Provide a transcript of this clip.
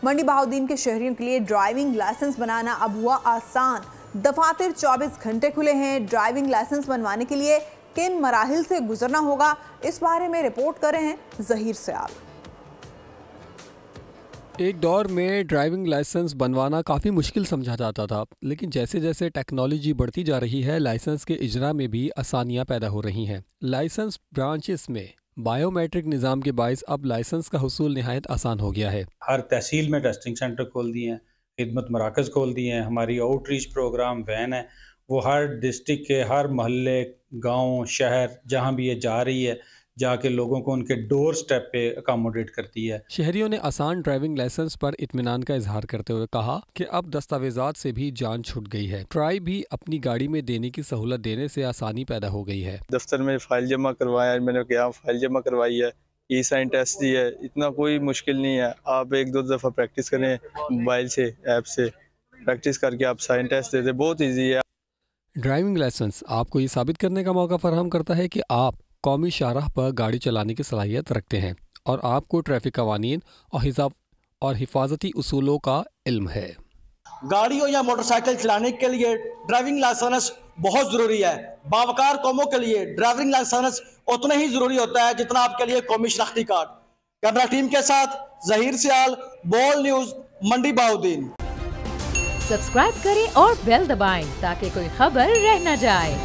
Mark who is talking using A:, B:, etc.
A: منڈی بہاؤالدین کے شہریوں کے لیے ڈرائیونگ لائسنس بنانا اب ہوا آسان۔ دفاتر 24 گھنٹے کھلے ہیں۔ ڈرائیونگ لائسنس بنوانے کے لیے کن مراحل سے گزرنا ہوگا، اس بارے میں رپورٹ کر رہے ہیں ظہیر سیال۔
B: ایک دور میں ڈرائیونگ لائسنس بنوانا کافی مشکل سمجھا جاتا تھا، لیکن جیسے جیسے ٹیکنالوجی بڑھتی جا رہی ہے لائسنس کے اجرا میں بھی آسانیاں پیدا ہو رہی ہیں۔ لائسنس برانچز میں بائیو میٹرک نظام کے باعث اب لائسنس کا حصول نہایت آسان ہو گیا ہے۔
C: ہر تحصیل میں ٹیسٹنگ سینٹر کھول دیے ہیں، خدمت مراکز کھول دیے ہیں، ہماری آؤٹ ریچ پروگرام وین ہے، وہ ہر ڈسٹرکٹ کے ہر محلے، گاؤں، شہر جہاں بھی یہ جا رہی ہے جا کے لوگوں کو ان کے ڈور سٹیپ پہ اکاموڈیٹ کرتی ہے۔
B: شہریوں نے آسان ڈرائیونگ لائسنس پر اطمینان کا اظہار کرتے ہوئے کہا کہ اب دستاویزات سے بھی جان چھٹ گئی ہے۔ ٹرائی بھی اپنی گاڑی میں دینے کی سہولت دینے سے آسانی پیدا ہو گئی ہے۔
D: دفتر میں فائل جمع کروایا، میں نے کہا فائل جمع کروائی ہے، ای سائن ٹیسٹ دی ہے، اتنا کوئی مشکل نہیں ہے۔ آپ ایک دو دفعہ پریکٹس کریں، موبائل سے ایپ سے پریکٹس کر کے آپ سائن ٹیسٹ دے دیں، بہت ایزی ہے۔
B: ڈرائیونگ لائسنس آپ کو یہ ثابت کرنے کا موقع فراہم کرتا ہے کہ آپ قومی شاہراہ پر گاڑی چلانے کی صلاحیت رکھتے ہیں اور آپ کو ٹریفک قوانین اور حفاظتی اصولوں کا علم ہے۔
E: گاڑیوں یا موٹر سائیکل چلانے کے لیے ڈرائیونگ لائسنس بہت ضروری ہے۔ باوقار قوموں کے لیے ڈرائیونگ لائسنس اتنا ہی ضروری ہوتا ہے جتنا آپ کے لیے قومی شناختی کارڈ۔ کیمرہ ٹیم کے ساتھ ظہیر سیال، بول نیوز، منڈی بہاؤالدین۔
F: سبسکرائب کریں اور بیل دبائیں تاکہ کوئی خبر رہ نہ جائے۔